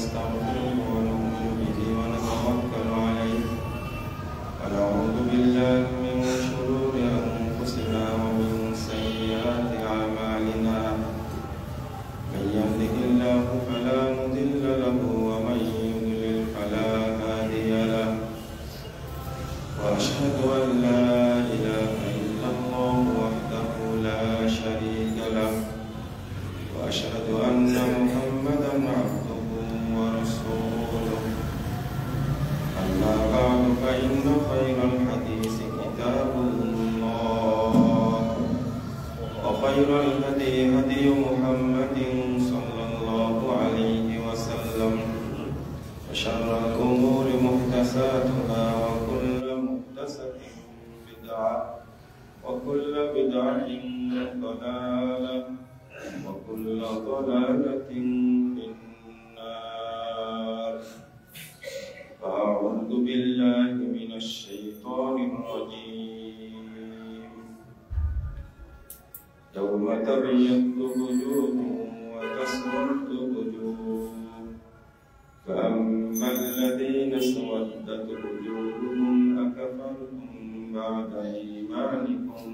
ونستغفره ونؤمن به ونتوكل عليه ونعوذ بالله من شرور أنفسنا ومن سيئات أعمالنا من يهده الله فلا مضل له ومن يضلل فلا هادي له وأشهد أن لا إله إلا الله وحده لا شريك له وأشهد أن محمدا عبده ورسوله أما بعد فإن خير الحديث كتاب الله وخير الهدي هدي محمد صلى الله عليه وسلم وشر الأمور محدثاتها وكل محدثة بدعة وكل بدعة ضلالة وكل ضلالة في النار فأعوذ بالله من الشيطان الرجيم يوم تبيض وجوه وتسود وجوه فأما الذين اسودت وجوههم أكفرتم بعد إيمانكم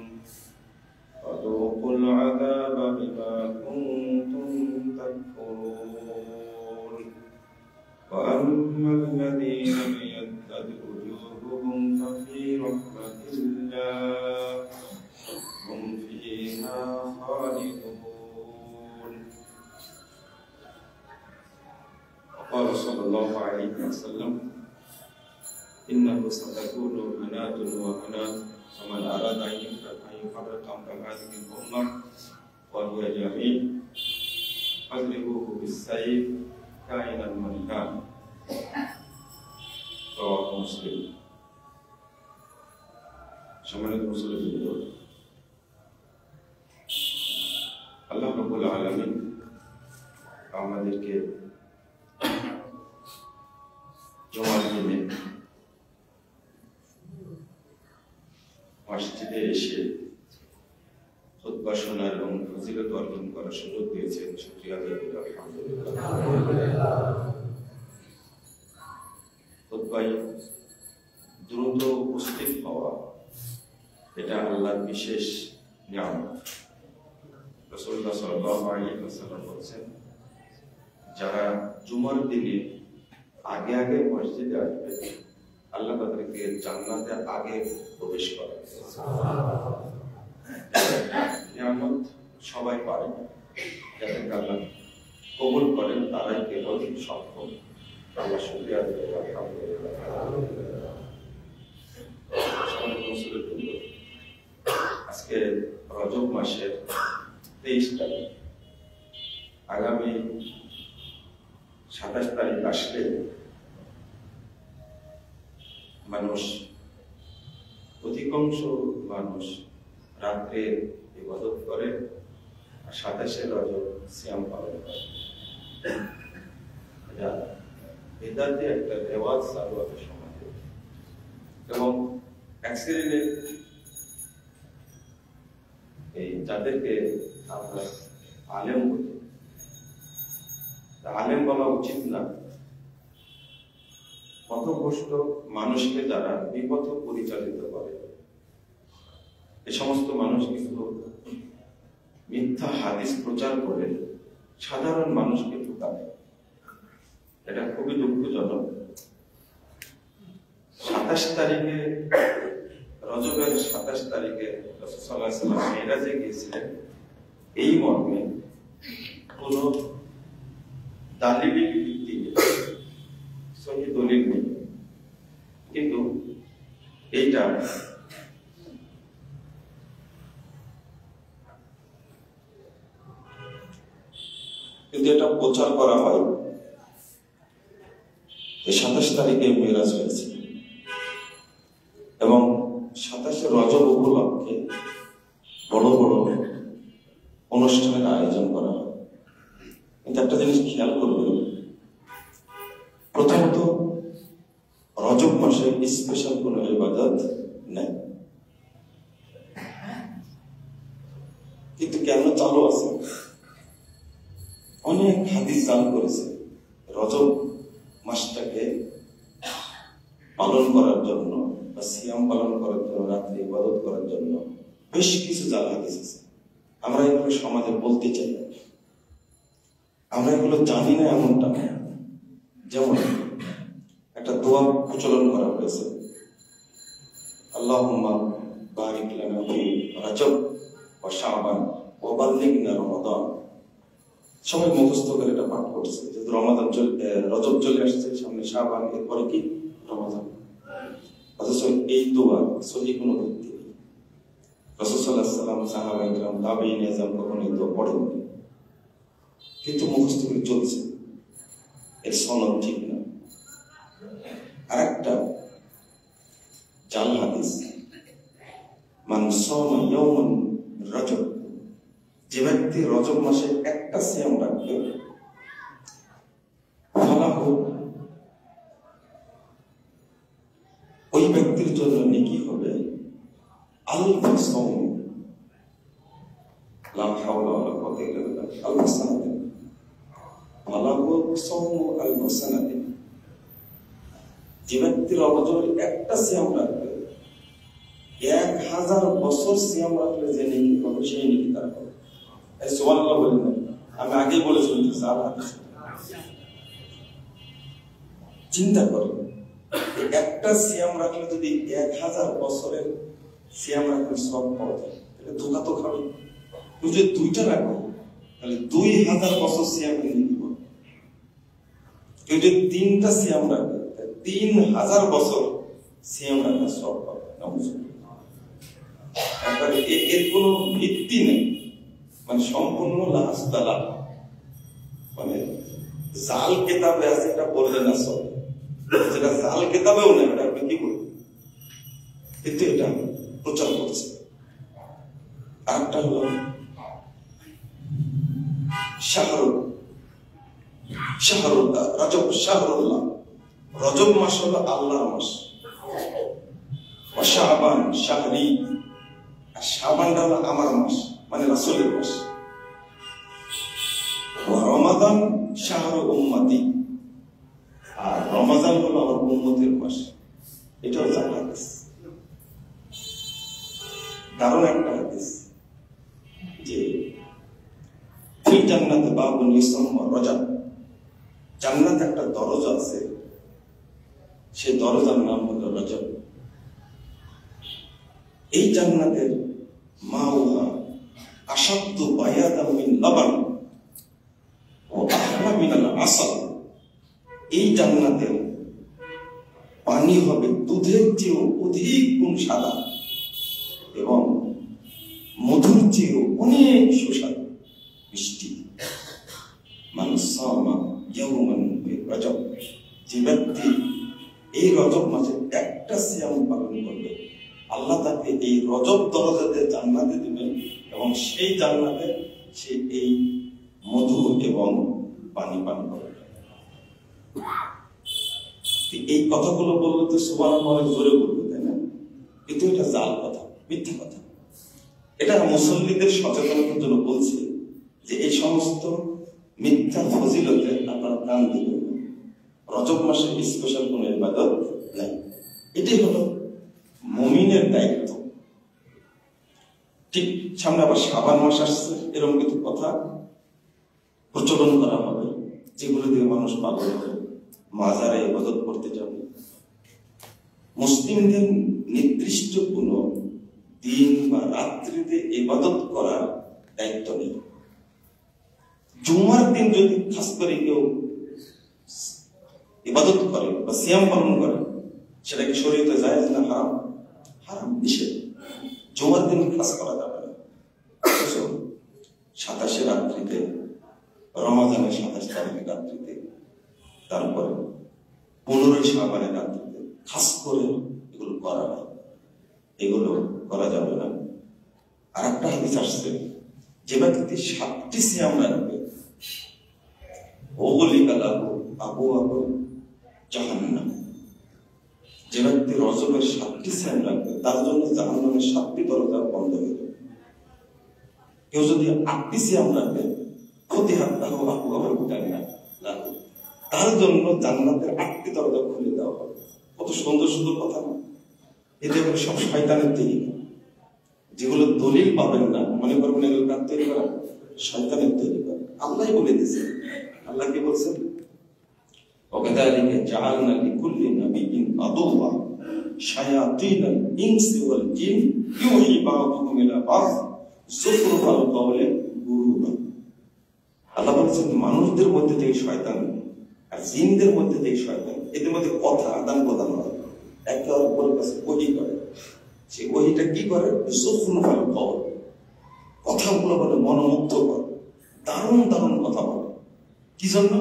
فذوقوا العذاب بما كنتم تكفرون وأما الذين ابيضت وجوههم ففي رحمة الله هم فيها خالدون وقال صلى الله عليه وسلم إنه ستكون بنات وبنات ومن أراد أن يفرق بين هذه الأمة وهي جميع فاضربوه بالسيف كائنا من كان رواه مسلم সম্মানিত মুসলিম আল্লাহ রাব্বুল আলামিন আমাদেরকে জুমার দিনে মসজিদে এসে খুতবা শোনার এবং ফজিলত অর্জন করার সুযোগ দিয়েছেন। শুকরিয়া আদায় করি আলহামদুলিল্লাহ। খুতবায় দ্রুত উপস্থিত হওয়া এটা আল্লাহর বিশেষ নিয়ামত। রাসূলুল্লাহ সাল্লাল্লাহু আলাইহি ওয়াসাল্লাম বলেছেন, যারা জুমার দিনে আগে আগে মসজিদে আসবে আল্লাহ তাদেরকে জান্নাতে আগে প্রবেশ করাবে। নিয়ামত সবাই পারে না, যাদেরকে আল্লাহ কবুল করেন তারাই কেবল সক্ষম। আল্লাহ শুকরিয়া আদায় করি আলহামদুলিল্লাহ। আজকে রজব মাসের 23 তারিখ, আগামী 27 তারিখ আসলে অধিকাংশ মানুষ রাত্রে ইবাদত করে আর 27 রজব সিয়াম পালন করে। বেদাতে একটা রেওয়াজ চালু আছে সমাজে, এবং অ্যাক্সিডেন্টে এই যাদেরকে আমরা আলেম বলি, আলেম বলা উচিত না, পথভ্রষ্ট মানুষকে যারা বিপথ পরিচালিত করে, এ সমস্ত মানুষ কিন্তু মিথ্যা হাদিস প্রচার করে সাধারণ মানুষকে ঠকায়। এটা খুবই দুঃখজনক। 27 তারিখে রজবের 27 তারিখে রাসূল সাল্লাল্লাহু আলাইহি ওয়াসাল্লাম মেরাজে গিয়েছিলেন, এই মর্মে কোন দালিলিক ভিত্তি সহি দলিল নেই, কিন্তু এইটা প্রচার করা হয় যে 27 তারিখে মেরাজ হয়েছে, এবং 27 রজব উপলক্ষে বড় বড় অনুষ্ঠানের আয়োজন করা হয়। কিন্তু একটা জিনিস খেয়াল করবেন, প্রথমত রজব মাসে স্পেশাল কোন ইবাদত নেই, কিন্তু কেন চালু আছে? অনেক হাদিস জান করেছে রজব মাসটাকে পালন করার জন্য বা সিয়াম পালন করার জন্য, রাত্রে ইবাদত করার জন্য বেশ কিছু জাল হাদিস আছে। আমরা এগুলো সমাজে বলতে চাই না, আমরা এগুলো জানি না এমনটা না। যেমন একটা দোয়া প্রচলন করা হয়েছে, আল্লাহুম্মা বারিক লানা ফি রজব ওয়া শাবান ওয়া বাল্লিগনা রমাদান। সবাই মুখস্থ করে এটা পাঠ করছে, যেহেতু রজব চলে আসছে সামনে, শাবান, এরপরে কি রমাদান। অথচ এই দোয়া সহি কোনো ভিত্তি নেই। রাসূল সাল্লাল্লাহু আলাইহি ওয়াসাল্লাম, সাহাবায়ে কেরাম, তাবেঈন আযম কখনো এই দোয়া পড়েননি, কিন্তু মুখস্থ করে চলছে। এর সনদ ঠিক না। আরেকটা জাল হাদিস, মান সামা ইয়াওমান রজব, যে ব্যক্তি রজব মাসে একটা সিয়াম রাখবে, ফালাহু, ওই ব্যক্তির জন্য নেকি হবে আলফ সাওম, লা হাওলা ওয়ালা কুওয়াতা ইল্লা বিল্লাহ, আলফ সানাতিন, ফালাহু সাওম আলফ সানাতিন। যে ব্যক্তি রজবের একটা সিয়াম রাখবে, 1000 বছর সিয়াম রাখলে যে নেকি হবে, সেই নেকি তার হবে। সুবহানাল্লাহ বলেন না, আমি আগেই বলে শুনতেছি। চিন্তা করেন, একটা সিয়াম রাখলে যদি 1000 বছরের সিয়াম রাখলে সব পাওয়া যায়, তাহলে ধোকা তো খাবে। তুমি যদি 2টা রাখো, তাহলে 2000 বছর সিয়াম নেকি পাবে। কেউ যদি 3টা সিয়াম রাখে, 3000 বছর সিয়াম রাখলে সব পাবে। এর কোনো ভিত্তি নেই, মানে সম্পূর্ণ লাস্তালা, মানে জাল কেতাবে আছে, এটা বললে না সব, যেটা জাল কেতাবেও নেই, এটা আপনি কি করবেন? কিন্তু এটা প্রচার করছে। আরেকটা হলো শাহরুল্লাহ, রজব শাহরুল্লাহ, রজব মাস হলো আল্লাহর মাস। শাবান শাহরি, আর শাবানটা হলো আমার মাস, মানে রাসূলের মাস। রমাদান শাহরু উম্মতি, আর রমাদান হলো আমার উম্মতের মাস। এটা হচ্ছে হাদিস, দারুণ একটা হাদিস, যে ফিল জান্নাতে বাবুন ইউসাম্মা রজব, জান্নাতে একটা দরজা আছে, সেই দরজার নাম হলো রজব। এই জান্নাতের মাউহা আশাদ্দু বায়াদাম মিন লাবান ওয়া আহলা মিনাল আসাল। এই জান্নাতের পানি হবে দুধের চেয়েও অধিক গুণ সাদা এবং মধুর চেয়েও অনেক সুস্বাদু মিষ্টি। মান সামা ইয়াওমান ফি রজব, যে ব্যক্তি এই রজব মাসে একটা সিয়াম পালন করবে, আল্লাহ তাকে এই রজব দরজাতে জান্নাতে দিবেন, এবং সেই জান্নাতে সে এই মধু এবং পানি পান করবে। এই কথাগুলো বললে তো সুবহানাল্লাহ অনেক জোরে বলবে, তাই না? কিন্তু এটা জাল কথা, মিথ্যা কথা। এটা মুসল্লিদের সচেতনতার জন্য বলছে যে এই সমস্ত মিথ্যা ফজিলতে আপনারা কান দিবেন। রজব মাসে স্পেশাল কোনো ইবাদত নাই, এটাই হলো মুমিনের দায়িত্ব। ঠিক সামনে আবার শাবান মাস আসছে, এরকম কিছু কথা প্রচলন করা হবে, যেগুলো দিয়ে মানুষ পাগল হবে, মাজারে ইবাদত করতে যাবে। মুসলিমদের নির্দিষ্ট কোনো দিন বা রাত্রিতে ইবাদত করার দায়িত্ব নেই। জুমার দিন যদি খাস করে কেউ ইবাদত করে বা সিয়াম পালন করে, সেটা কি শরীয়তে জায়েজ না হারাম? হারাম, নিষেধ। জুমার দিন খাস করা যাবে না। 27 রাত্রিতে, রমাদানের 27 তারিখের রাত্রিতে, তারপরে 15 শাবানের রাত্রিতে খাস করে এগুলো করা না, এগুলো করা যাবে না। আর একটা হাদিস আসছে, যে ব্যক্তি 7টি সিয়াম রাখবে, ওগুলিকা লাহু আবওয়াবু জাহান্নাম, যে ব্যক্তি রজবের 7টি সিয়াম রাখবে, তার জন্য জাহান্নামের 7টি দরজা বন্ধ হয়ে যাবে। কেউ যদি 8টি সিয়াম রাখবে, ফতিহাত লাহু আবওয়াবুল জান্নাহ, তার জন্য জান্নাতের 8টি দরজা খুলে দেওয়া হবে। কত সুন্দর সুন্দর কথা না? এতে করে সব শয়তানের তৈরি, যেগুলো দলিল পাবেন না মনে করবেন এগুলো কার তৈরি করা, শয়তানের তৈরি করা। আল্লাহ বলে দিয়েছেন, আল্লাহ কি বলছেন, ওয়াকাযালিকা জাআলনা লিকুল্লি নাবিয়্যিন আদুওয়া শায়াতিনাল ইনসি ওয়াল জিন ইউহি বা'দুহুম ইলা বা'দ যুখরুফাল কওলি গুরুরা। আল্লাহ বলেছেন মানুষদের মধ্যে থেকে শয়তান আর জিনদের মধ্যে থেকে শয়তান, এদের মধ্যে কথা আদান প্রদান হয়, একে অপরের কাছে ওহী করে। সেই ওহীটা কি করে, যুখরুফাল কওল, কথাগুলো বলে মনোমুগ্ধ করে, দারুণ দারুণ কথা বলে। কি জন্য,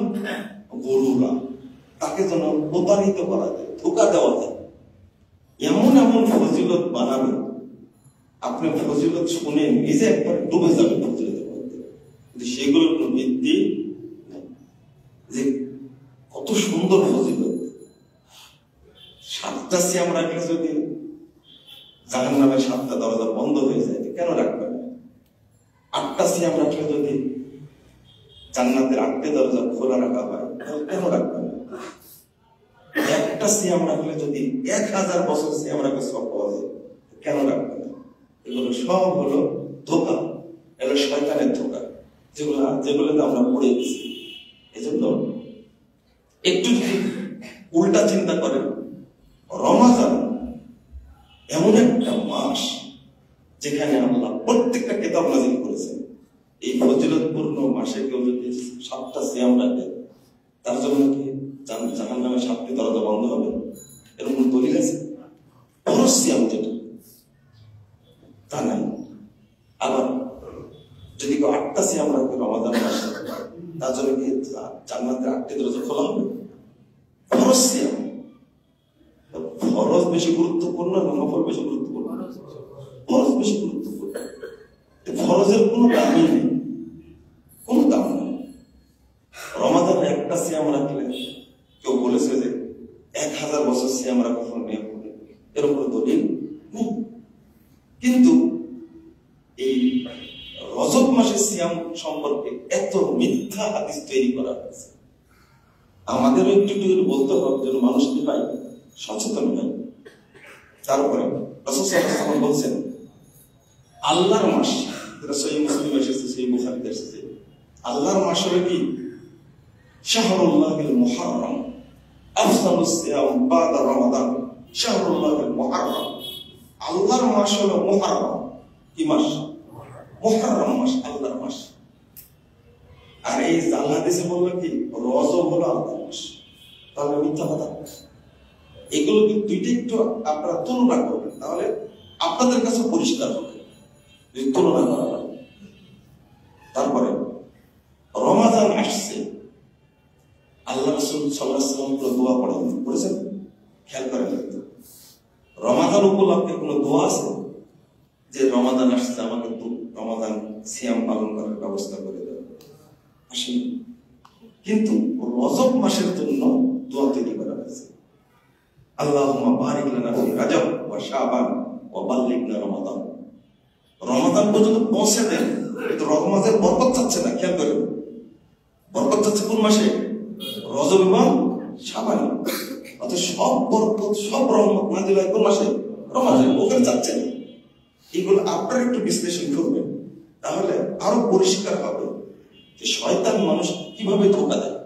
গুরুরা, তাকে যেন প্রতারিত করা যায়, ধোঁকা দেওয়া যায়। এমন এমন ফজিলত বানাবে, আপনি ফজিলত শুনে নিজে একবার ডুবে যাবেন ফজিলতের মধ্যে, কিন্তু সেগুলোর কোনো ভিত্তি নেই। যে কত সুন্দর ফজিলত, 7টা সিয়াম রাখলে যদি জাহান্নামের 7টা দরজা বন্ধ হয়ে যায়, কেন রাখবেন? 8টা সিয়াম রাখলে যদি জান্নাতের 8টি দরজা খোলা রাখা হয়, কেন রাখবেন? একটা সিয়াম রাখলে যদি 1000 বছর সিয়াম রাখলে সব পাওয়া যায়, কেন রাখবেন? এগুলো সব হলো ধোঁকা, এগুলো শয়তানের ধোঁকা, যেগুলোতে আমরা পড়ে গেছি। এজন্য একটু যদি উল্টা চিন্তা করেন, রমাজান এমন একটা মাস যেখানে আল্লাহ প্রত্যেকটা কিতাব নাযিল করেছেন। এই ফজিলতপূর্ণ মাসে কেউ যদি 7টা সিয়াম রাখে, তার জন্য কি জাহান্নামের 7টি দরজা বন্ধ হবে? এরকম দলিল আছে? ফরজ সিয়াম যেটা, তা নাই। আবার যদি কেউ 8টা সিয়াম রাখে রমাদান মাসে, তার জন্য কি জান্নাতের 8টি দরজা খোলা হবে? ফরজ সিয়াম। ফরজ বেশি গুরুত্বপূর্ণ না নফল বেশি গুরুত্বপূর্ণ? ফরজ বেশি গুরুত্বপূর্ণ। ফরজের কোনো দামই নেই, কোনো দাম নেই। রমাদান একটা সিয়াম রাখলে কেউ বলেছে যে 1000 বছর সিয়াম রাখা নিয়ম করে, এর উপর দলিল নেই। কিন্তু এই রজব মাসের সিয়াম সম্পর্কে এত মিথ্যা হাদিস তৈরি করা হয়েছে। আমাদেরও একটু একটু বলতে হবে যেন মানুষ কি পায়, সচেতন হয়। তারপরে রাসূল সাল্লাল্লাহু আলাইহি ওয়াসাল্লাম বলছেন, আল্লাহর মাস, যেটা সহিহ মুসলিমে এসেছে, সহিহ বুখারীতে এসেছে, আল্লাহর মাস হলো কি, শাহরুল্লাহিল মুহাররম, আফসালুস সিয়াম বাদা রমাদান শাহরুল্লাহিল মুহাররম। আল্লাহর মাস হলো মুহাররম। কি মাস? মুহাররম মাস, আল্লাহর মাস। আর এই আল্লাহ দেশে বললো কি, রজব হলো আল্লাহর মাস। তাহলে মিথ্যা কথা। এগুলো কি দুইটা একটু আপনারা তুলনা করবেন, তাহলে আপনাদের কাছে পরিষ্কার হবে যদি তুলনা করা হয়। তারপরে রমাদান আসছে, আল্লাহ রাসূল সাল্লাল্লাহু আলাইহি ওয়াসাল্লাম দোয়া পড়েছেন, খেয়াল করেন। রমাদান উপলক্ষে কোনো দোয়া আছে যে রমাদান আসছে আমাকে রমাদান সিয়াম পালন করার ব্যবস্থা করে দেবে? আসেনি। কিন্তু রজব মাসের জন্য দোয়া তৈরি করা হয়েছে, আল্লাহুম্মা বারিক লানা ফি রাজব ওয়া শাবান ওয়া বাল্লিগনা রমাদান। রমাদান পর্যন্ত পৌঁছে দেন, কিন্তু রহমতের বরকত চাচ্ছে না। খেয়াল করেন, বরকত চাচ্ছে কোন মাসে? রজব এবং শাবান। অর্থাৎ সব বরকত, সব রহমত নাযিল হয় কোন মাসে? রমাদান। ওখানে চাচ্ছে না। এগুলো আপনারা একটু বিশ্লেষণ করবেন, তাহলে আরো পরিষ্কার হবে যে শয়তান মানুষ কিভাবে ধোঁকা দেয়।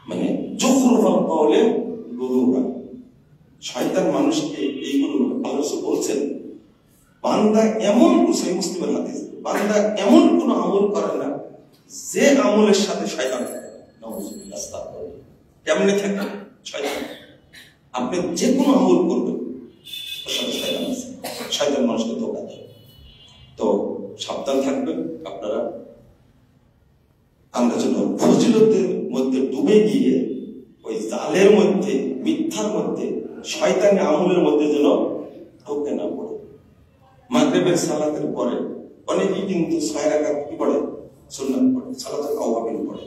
মানে যুখরুফাল কওলি গুরুরা, শয়তান মানুষকে এইগুলো আল্লাহ বলছেন, বান্দা এমন সহিহ মুসলিমের হাদিস, বান্দা এমন কোন আমল করে না যে আমলের সাথে শয়তান থাকে। নাউযুবিল্লাহ। কেমনে থাকে শয়তান? আপনি যে কোনো আমল করবেন ওর সাথে শয়তান আছে। শয়তান মানুষকে ধোঁকা দেয়। তো সাবধান থাকবেন আপনারা। আমরা যেন ফজিলতের মধ্যে ডুবে গিয়ে ওই জালের মধ্যে, মিথ্যার মধ্যে, শয়তানি আমলের মধ্যে যেন ঢুকে না পড়ে। মাগরিবের সালাতের পরে অনেকেই কিন্তু 6 রাকাত কি পড়ে? সুন্নাত পড়ে, সালাতুল আওয়াবিন পড়ে।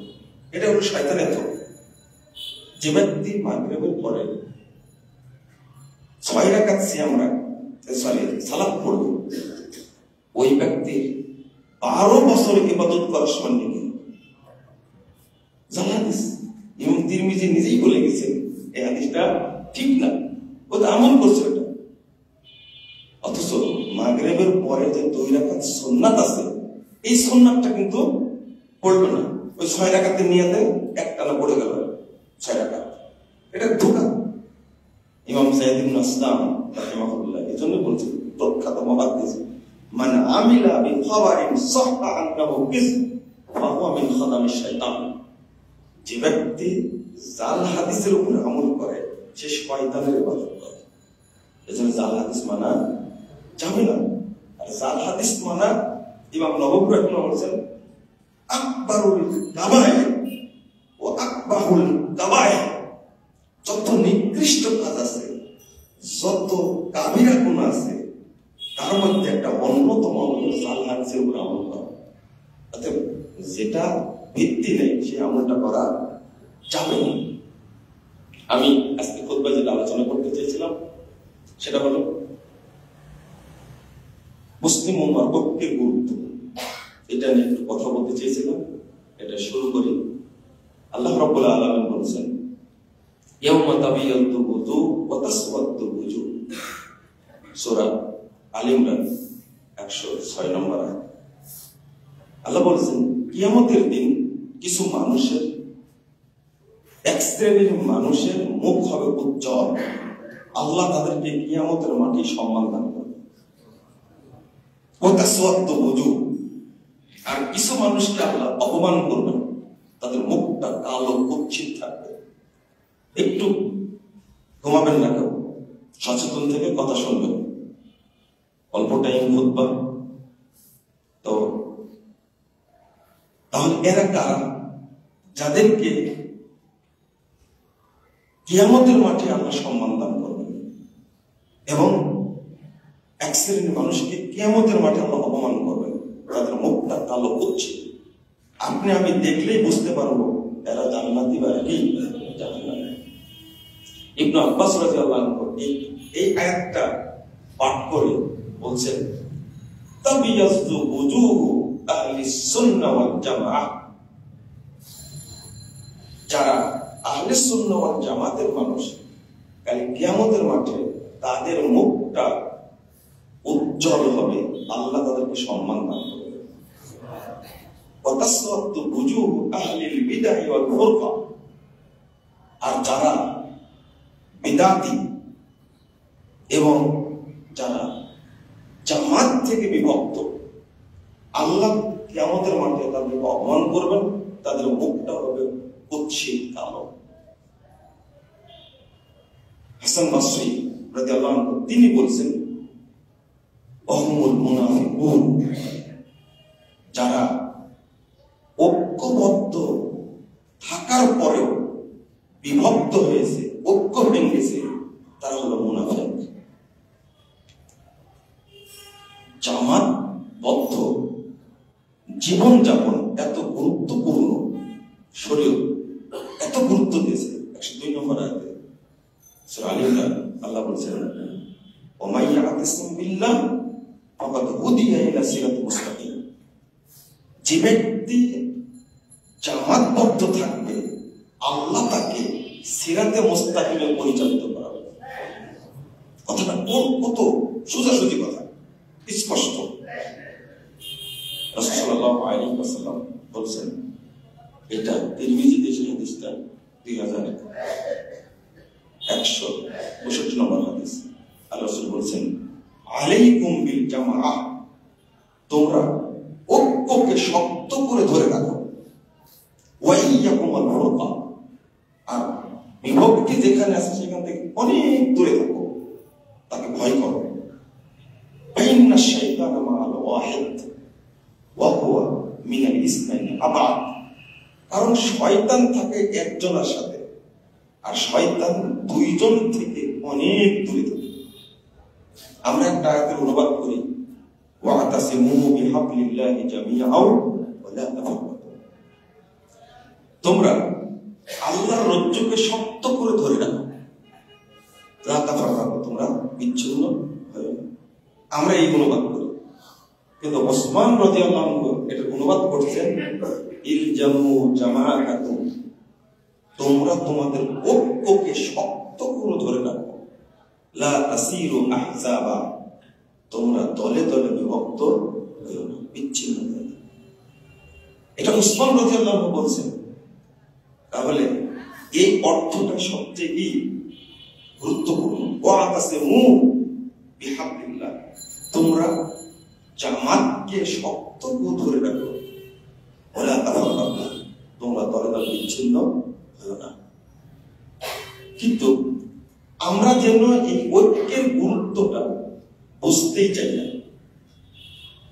এটা হলো শয়তানের ধোঁকা। যে ব্যক্তি মাগরিবের পরে 6 রাকাত সিয়াম সালাত পড়বে, ওই ব্যক্তির 12 বছর ইবাদত করার সমান নেই। জাল হাদিস। ইমাম তিরমিজি নিজেই বলে গেছেন এই হাদিসটা ঠিক না, ও তো আমল করছে ওটা। অথচ মাগরিবের পরে যে 2 রাকাত সুন্নাত আছে, এই সুন্নাতটা কিন্তু পড়লো না। ওই 6 রাকাতের নিয়তে একটানা পড়ে গেল 6 রাকাত। এটা ধোঁকা। ইমাম সাইয়্যিদ ইবনে আসলাম রাহিমাহুল্লাহ এজন্য বলছেন, প্রখ্যাত মুহাদ্দিস, মান আমিলা বিখাবারিন সাহহা আন্নাহু কিযব ফাহুয়া মিন খাদামিশ শাইতান। যে ব্যক্তি জাল হাদিসের উপর আমল করে সে শয়তানের ইবাদত করে। এজন্য জাল হাদিস মানা যাবে না। আর জাল হাদিস মানা, ইমাম নববী রাহিমাহুল্লাহ বলেছেন, আকবারুল কাবায়ের ও আকবাহুল কাবায়ের। যত নিকৃষ্ট কাজ আছে, যত কাবিরা গুনাহ আছে, তার মধ্যে একটা অন্যতম হলো জাল হাদিসের উপর আমল করা। অতএব যেটা ভিত্তি নেই সে আমলটা করা যাবে না। আমি আজকে খুতবায় যেটা আলোচনা করতে চেয়েছিলাম সেটা হলো মুসলিম উম্মার ঐক্যের গুরুত্ব। এটা নিয়ে একটু কথা বলতে চেয়েছিলাম। এটা শুরু করি। আল্লাহ রাব্বুল আলামিন বলেছেন, ইয়াউমা তাবিয়াদ্দু বুজু ওয়া তাসওয়াদ্দু বুজু, সূরা আল ইমরান 106 নম্বর আয়াত। আল্লাহ বলেছেন, কিয়ামতের দিন কিছু মানুষের, এক শ্রেণীর মানুষের মুখ হবে উজ্জ্বল। আল্লাহ তাদেরকে কিয়ামতের মাঠে সম্মান দান করবে। ওয়া তাসওয়াদ্দু বুজু, আর কিছু মানুষকে আল্লাহ অপমান করবেন, তাদের মুখটা কালো কুৎসিত থাকবে। একটু ঘুমাবেন না কেউ, সচেতন থেকে কথা শুনবেন। অল্প টাইম খুতবা তো, তাহলে এরা কারা? যাদেরকে কিয়ামতের মাঠে আল্লাহ সম্মান দান করবেন, এবং এক শ্রেণীর মানুষকে কিয়ামতের মাঠে আল্লাহ অপমান করবেন, তাদের মুখটা কালো কুৎসিত। আপনি আমি দেখলেই বুঝতে পারবো এরা জান্নাতি বা কি জাহান্নামী। ইবনে আব্বাস রাদিয়াল্লাহু আনহু এই আয়াতটা পাঠ করে বলছেন, তাবিয়াযু বুজুহু আহলিস সুন্নাহ ওয়াল জামাআহ। যারা আহলিস সুন্নাহ ওয়াল জামাতের মানুষ, কাল কিয়ামতের মাঠে তাদের মুখটা উজ্জ্বল হবে, আল্লাহ তাদেরকে সম্মান দান করবে। ওয়া তাসওয়াদ্দু বুজুহু আহলিল বিদআহ ওয়াল ফুরকা। আর যারা বিদআতি এবং যারা জামাত থেকে বিভক্ত, আল্লাহ কিয়ামতের মাঠে তাদেরকে অপমান করবেন, তাদের মুখটা হবে কুৎসিত কালো। হাসান বসরি রাদিয়াল্লাহু আনহু তিনি বলছেন, ওয়াহুমুল মুনাফিকুন, যারা ঐক্যবদ্ধ থাকার পরেও বিভক্ত হয়েছে, ঐক্য ভেঙেছে, তারা হলো মুনাফিক। জামাতবদ্ধ জীবনযাপন এত গুরুত্বপূর্ণ, শরীয়ত এত গুরুত্ব দিয়েছে। 102 নম্বর আয়াতে সূরা আল ইমরান আল্লাহ বলেছেন, ওয়া মান ইয়াতাসিম বিল্লাহ ফাকাদ হুদিয়া ইলা সিরাতিল মুস্তাকিম। যে ব্যক্তি জামাতবদ্ধ থাকবে, আল্লাহ তাকে সিরাতে মুস্তাকিমে পরিচালিত করাবে। কথাটা কত সোজাসুজি কথা, স্পষ্ট। রাসূল সাল্লাল্লাহু আলাইহি ওয়াসাল্লাম বলেছেন, এটা তিরমিজিতে এই হাদিসটা 2162 নম্বর হাদিস। আল্লাহ রাসূল বলেছেন, আলাইকুম বিল জামাআহ, তোমরা ঐক্যকে শক্ত করে ধরে রাখো। ওয়া ইয়াকুমুল ফুরকা, আর বিভক্তি যেখানে আছে সেখান থেকে অনেক দূরে থাকো, তাকে ভয় করো। ফাইন্না শাইতানা মা'আল ওয়াহিদ ওয়া হুয়া মিনাল ইসনাইনি আবাদ। কারণ শয়তান থাকে একজনের সাথে, আর শয়তান দুইজন থেকে অনেক দূরে থাকে। আমরা একটা আয়াতের অনুবাদ করি, ওয়াতাসিমু বিহাবলিল্লাহি জামিআন ওয়া লা তাফাররাকু। তোমরা আল্লাহর রজ্জুকে শক্ত করে ধরে রাখো, লা তাফাররাকু, তোমরা বিচ্ছিন্ন হয় না। আমরা এই অনুবাদ করি, কিন্তু ওসমান রাদিয়াল্লাহু আনহু এটার অনুবাদ করছেন, ইলজামু জামাআতাকুম তোমরা তোমাদের ঐক্যকে শক্ত করে ধরে রাখো, লা তাসিরু আহজাবা, তোমরা দলে দলে বিভক্ত হইও না, বিচ্ছিন্ন হইও না। এটা উসমান রাদিয়াল্লাহু আনহু বলছেন। তাহলে এই অর্থটা সবচেয়ে কি গুরুত্বপূর্ণ। ওয়াতাসিমু বিহাবলিল্লাহ, তোমরা জামাতকে শক্ত করে ধরে রাখো, ওয়ালা তাফাররাকু, তোমরা দলে দলে বিচ্ছিন্ন হইও না। কিন্তু আমরা যেন এই ঐক্যের গুরুত্বটা বুঝতেই চাই না।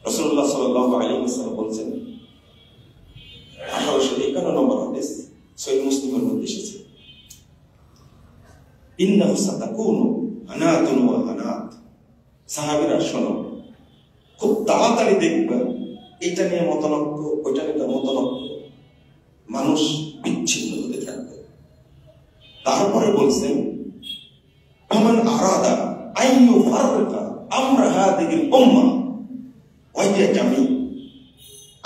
রাসূলুল্লাহ সাল্লাল্লাহু আলাইহি ওয়াসাল্লাম বলছেন, 1851 নম্বর হাদিস সহিহ মুসলিমের মধ্যে এসেছে, ইন্নাহু সাতাকুনু হানাতুন ওয়া হানাত। সাহাবীরা শোনো, খুব তাড়াতাড়ি দেখবে এটা নিয়ে মতানক্য, ওইটা নিয়ে মতানক্য, মানুষ বিচ্ছিন্ন হতে থাকবে। তারপরে বলছেন, আমান আরাদা আইয়ু ফারকা আমরা হাদিহিল উম্মাহ ওয়া হিয়া জামি,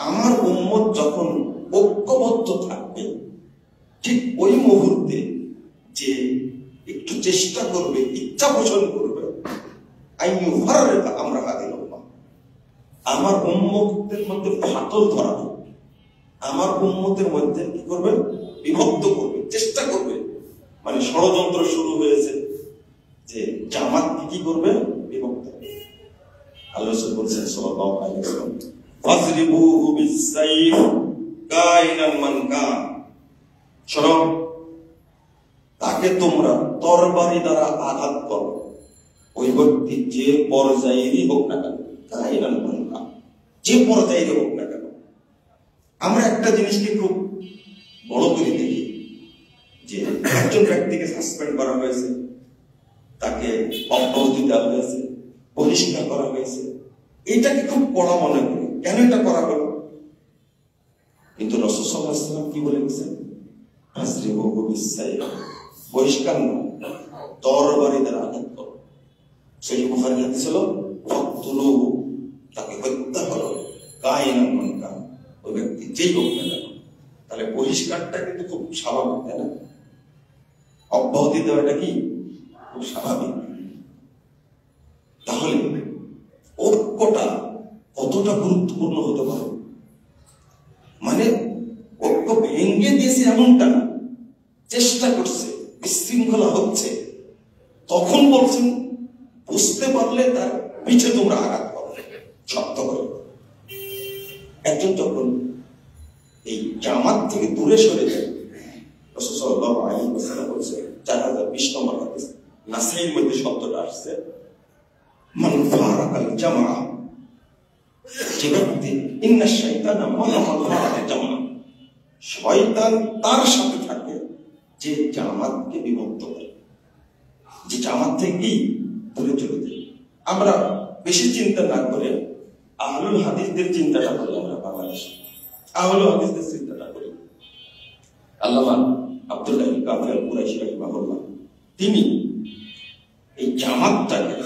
আমার উম্মত যখন ঐক্যবদ্ধ থাকবে, ঠিক ওই মুহূর্তে যে একটু চেষ্টা করবে, ইচ্ছা পোষণ করবে, আইয়ু ফারকা আমরা হাদিহিল উম্মাহ, আমার উম্মতের মধ্যে ফাটল ধরাবে, আমার উম্মতের মধ্যে কি করবে, বিভক্ত করবে, চেষ্টা করবে। মানে ষড়যন্ত্র শুরু হয়েছে যে জামাত কি করবে, বিভক্ত। আল্লাহ রাসূল বলেছেন সাল্লাল্লাহু আলাইহি ওয়াসাল্লাম, ফাজরিবুহু বিস-সাইফ কাইনান মান কান, শোনো, তাকে তোমরা তরবারি দ্বারা আঘাত করো, ওই ব্যক্তি যে পর্যায়েরই হোক না কেন, কাইনান মান কান, যে পর্যায়েরই হোক না কেন। আমরা একটা জিনিসকে খুব বড় করে দেখি, যে একজন ব্যক্তিকে সাসপেন্ড করা হয়েছে, তাকে অব্যাহতি দেওয়া হয়েছে, বহিষ্কার করা হয়েছে, এটাকে খুব কড়া মনে করি। কেন এটা করা হলো? কিন্তু রাসূল সাল্লাল্লাহু আলাইহি ওয়াসাল্লাম কি বলে গেছেন, ফাজরিবুহু বিস-সাইফ, বহিষ্কার না, তরবারি দ্বারা আঘাত করো। সহিহ বুখারীর হাদিস হলো ফাকতুলুহু, তাকে হত্যা করো, কাইনান মান কান, ওই ব্যক্তি যেই হোক না কেন। তাহলে বহিষ্কারটা কিন্তু খুব স্বাভাবিক, তাই না? অব্যাহতি দেওয়াটা কি খুব স্বাভাবিক। তাহলে ঐক্যটা কতটা গুরুত্বপূর্ণ হতে পারে, মানে ঐক্য ভেঙে দিয়েছে এমনটা না, চেষ্টা করছে, বিশৃঙ্খলা হচ্ছে, তখন বলছেন বুঝতে পারলে তার পিছে তোমরা আঘাত করো, শক্ত করে। একজন যখন এই জামাত থেকে দূরে সরে যায়, রাসূল সাল্লাল্লাহু আলাইহি ওয়াসাল্লাম বলেছে, 4020 নম্বর হাদিস, নাসাইর মধ্যে শব্দটা আসছে, মান ফারাকাল জামা, যে ব্যক্তি, ইন্না শাইতানা মান ফারাকাল জামা, শয়তান তার সাথে থাকে যে জামাতকে বিভক্ত করে, যে জামাত থেকে দূরে চলে যায়। আমরা বেশি চিন্তা না করে আহলুল হাদিসদের চিন্তাটা করি, আমরা বাংলাদেশে আহলুল হাদিসদের চিন্তাটা করি। আল্লামা আব্দুল্লাহ ইবনে কাফি আল-কুরাইশি রাহিমাহুল্লাহ, তিনি এই জামাতটাকে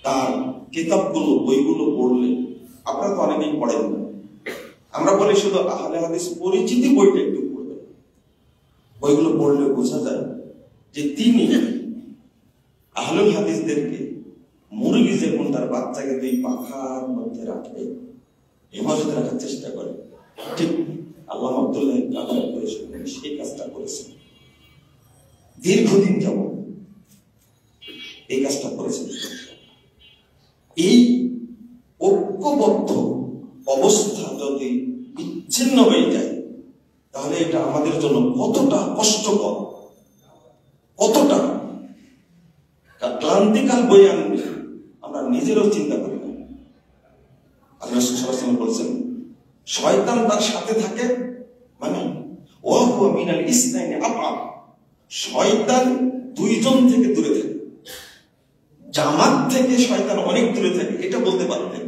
তার কিতাবগুলো, বইগুলো পড়লে, আপনারা তো অনেকেই পড়েন না, আমরা বলি শুধু আহলে হাদিস পরিচিতি বইটা একটু পড়বেন। বইগুলো পড়লে বোঝা যায় যে তিনি আহলুল হাদিসদেরকে মুরগি যেমন তার বাচ্চাকে দুই পাখার মধ্যে রাখে, হেফাজতে রাখার চেষ্টা করে, ঠিক আল্লামা আব্দুল্লাহ ইবনে কাফি আল-কুরাইশি সেই কাজটা করেছেন। দীর্ঘদিন যাবত এই কাজটা করেছেন। এই ঐক্যবদ্ধ অবস্থা যদি বিচ্ছিন্ন হয়ে যায়, তাহলে এটা আমাদের জন্য কতটা কষ্টকর, কতটা ক্লান্তিকাল বয়ে আনবে, আমরা নিজেরও চিন্তা করি না। আল্লাহ রাসূল সাল্লাল্লাহু আলাইহি ওয়াসাল্লাম বলেছেন, শয়তান তার সাথে থাকে, মানে ওয়া হুয়া মিনাল ইসনাইনি আবআদ, শয়তান দুইজন থেকে দূরে থাকে। জামাত থেকে শয়তান অনেক দূরে থাকে, এটা বলতে পারতেন,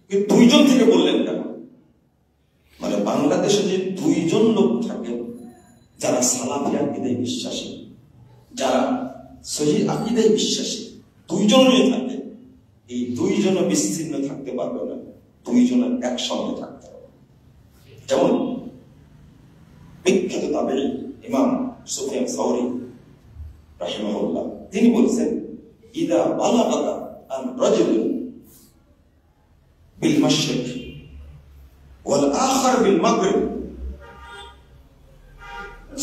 কিন্তু দুইজন থেকে বললেন কেন? মানে বাংলাদেশে যে দুইজন লোক থাকে যারা সালাফি আকীদায় বিশ্বাসী, যারা সহিহ আকীদায় বিশ্বাসী, দুইজনই থাকে, এই দুইজনও বিচ্ছিন্ন থাকতে পারবে না, দুইজনের একসঙ্গে থাকতে হবে। যেমন বিখ্যাত তাবেঈ ইমাম সুফিয়ান সাউরি রাহিমাহুল্লাহ তিনি বলছেন, ইদা বালাগাকা আন রাজুলিন বিল মাশরিক ওয়াল আখার বিল মাগরিব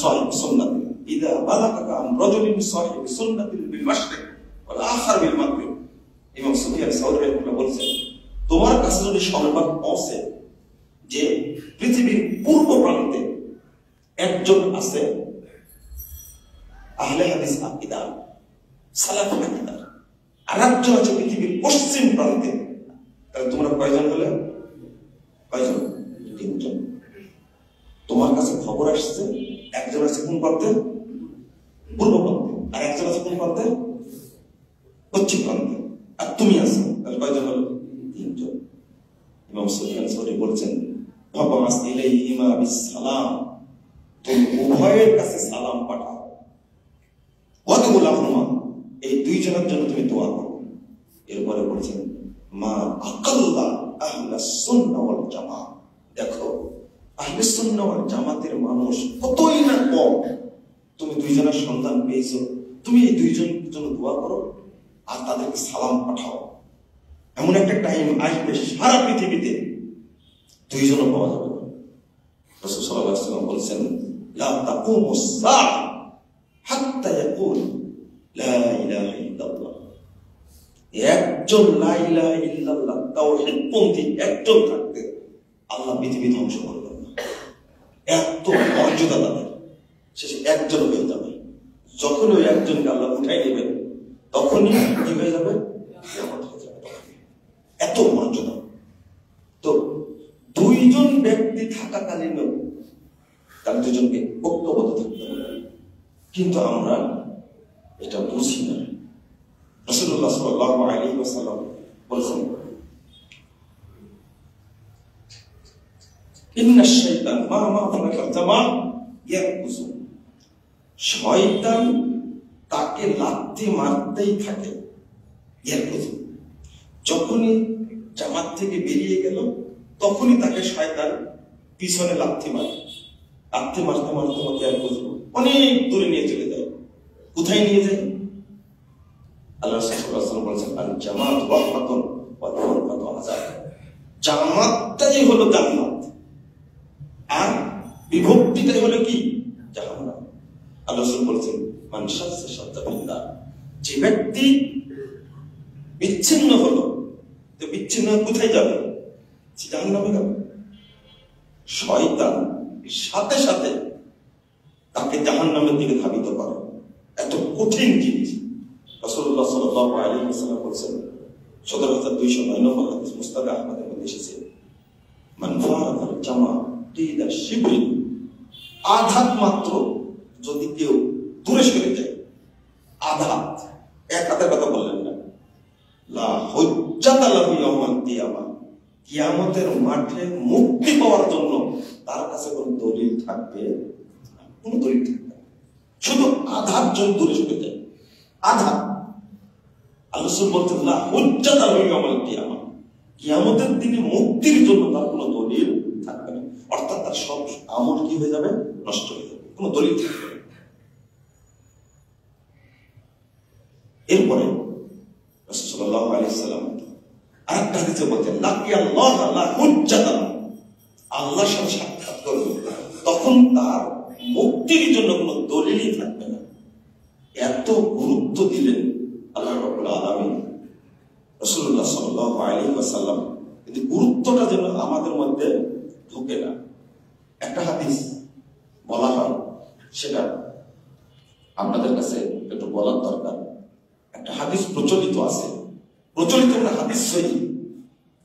সাহিব সুন্নাত, ইদা বালাগাকা আন রাজুলিন সাহিব সুন্নাতিন বিল মাশরিক ওয়াল আখার বিল মাগরিব। ইমাম সুফিয়ান সাউরি রাহিমাহুল্লাহ বলছেন, তোমার কাছে যদি সংবাদ পৌঁছে যে পৃথিবীর পূর্ব প্রান্তে একজন আছে আহলে হাদিস আকীদা সালাফি আকীদা, আর একজন আছে পৃথিবীর পশ্চিম প্রান্তে, তাহলে তোমরা কয়জন হলে? কয়জন? 3 জন। তোমার কাছে খবর আসছে একজন আছে কোন প্রান্তে? পূর্ব প্রান্তে, আর একজন আছে কোন প্রান্তে? পশ্চিম প্রান্তে, আর তুমি আছো, তাহলে কয়জন হলো? 3 জন। ইমাম সুফিয়ান সাউরি বলছেন, ফাবাস ইলাইহিমা বিসসালাম, তুমি উভয়ের কাছে সালাম পাঠাও। ওয়াদউ লাহুমা, এই 2 জনের জন্য তুমি দোয়া করো। এরপরে বলছেন, মা আকাল্লা আহলাস সুন্নাহ ওয়াল জামাত, দেখো আহলে সুন্নাহ ওয়াল জামাতের মানুষ কতই না কম, তুমি 2 জনের সন্ধান পেয়েছো, তুমি এই 2 জনের জন্য দোয়া করো আর তাদেরকে সালাম পাঠাও। এমন একটা টাইম আসবে সারা পৃথিবীতে 2 জনও পাওয়া যাবে না। রাসূল সাল্লাল্লাহু আলাইহি ওয়াসাল্লাম বলেছেন, লা তাকুমুস সাআহ হাত্তা ইয়াকুল লা ইলাহা ইল্লাল্লাহ, একজন লা ইলাহা ইল্লাল্লাহ তাওহীদ পন্থী একজন থাকতে আল্লাহ পৃথিবী ধ্বংস করবেন না। এত মর্যাদা তাদের, শেষে একজন হয়ে যাবে। যখন ওই একজনকে আল্লাহ উঠাই নেবেন তখনই কি হয়ে যাবে? কিয়ামত হয়ে যাবে। এত মর্যাদা। তো 2 জন ব্যক্তি থাকাকালীন তার 2 জনকে ঐক্যবদ্ধ থাকতে হবে, কিন্তু আমরা এটা বুঝি না। রাসূলুল্লাহ সাল্লাল্লাহু আলাইহি ওয়াসাল্লাম বলেছেন, ইন্নাশ শাইতান মা ফারাকা জামা ইয়াকুযু, শয়তান তাকে লাথি মারতেই থাকে। ইয়াকুযু, যখনই জামাত থেকে বেরিয়ে গেল তখনই তাকে শয়তান পিছনে লাথি মারে। লাথি মারতে মারতে মারতে ইয়াকুযু অনেক দূরে নিয়ে চলে যায়। কোথায় নিয়ে যায়? আল্লাহ সাল্লাল্লাহু আলাইহি ওয়াসাল্লাম বলেছেন, আল জামাত রাহমাতুন ওয়া ফারকাতু আযাব, জামাতটাই হলো জান্নাত আর বিভক্তিটাই হলো কি? জাহান্নাম। আল্লাহ রাসূল বলেছেন, মান শাজ্জা শাজ্জা ফিন্নার, যে ব্যক্তি বিচ্ছিন্ন হলো, তো বিচ্ছিন্ন কোথায় যাবে? সে জাহান্নামে যাবে। শয়তান সাথে সাথে তাকে জাহান্নামের দিকে ধাবিত করে। এত কঠিন জিনিস। রাসূলুল্লাহ সাল্লাল্লাহু আলাইহি ওয়াসাল্লাম বলেছেন, 17209 নম্বর হাদিস মুসনাদ আহমদের মধ্যে এসেছে, মান ফারাকাল জামা কিদা শিবরিন, আঘাত মাত্র যদি কেউ দূরে সরে যায়, আঘাত, এক হাতের কথা বললেন না, লা হুজ্জাতা লাহু ইয়াউমাল কিয়ামা, কিয়ামতের মাঠে মুক্তি পাওয়ার জন্য তার কাছে কোনো দলিল থাকবে না, কোনো দলিল থাকবে না। শুধু আঘাত যদি দূরে সরে যায়, আঘাত। আল্লাহ রাসূল বলতেন, লা হুজ্জাতা লাহু ইয়াউমাল কিয়ামা, কিয়ামতের দিনে মুক্তির জন্য তার কোনো দলিল থাকবে না। অর্থাৎ তার সব আমল কি হয়ে যাবে? নষ্ট হয়ে যাবে, কোনো দলিল থাকবে না। এরপরে রাসূল সাল্লাল্লাহু আলাইহি ওয়াসাল্লাম আরেকটা হাদিসে বলতেন, লাকিয়াল্লাহ লা হুজ্জাতা, আল্লাহর সাথে সাক্ষাৎ করবে, তখন তার মুক্তির জন্য কোনো দলিলই থাকবে না। এত গুরুত্ব দিলেন আল্লাহ রাব্বুল আলামিন রাসূলুল্লাহ সাল্লাল্লাহু আলাইহি ওয়াসাল্লাম, কিন্তু গুরুত্বটা যেন আমাদের মধ্যে ঢোকে না। একটা হাদিস বলা হয়, সেটা আপনাদের কাছে একটু বলার দরকার। একটা হাদিস প্রচলিত আছে, প্রচলিত মানে হাদিস সহিহ,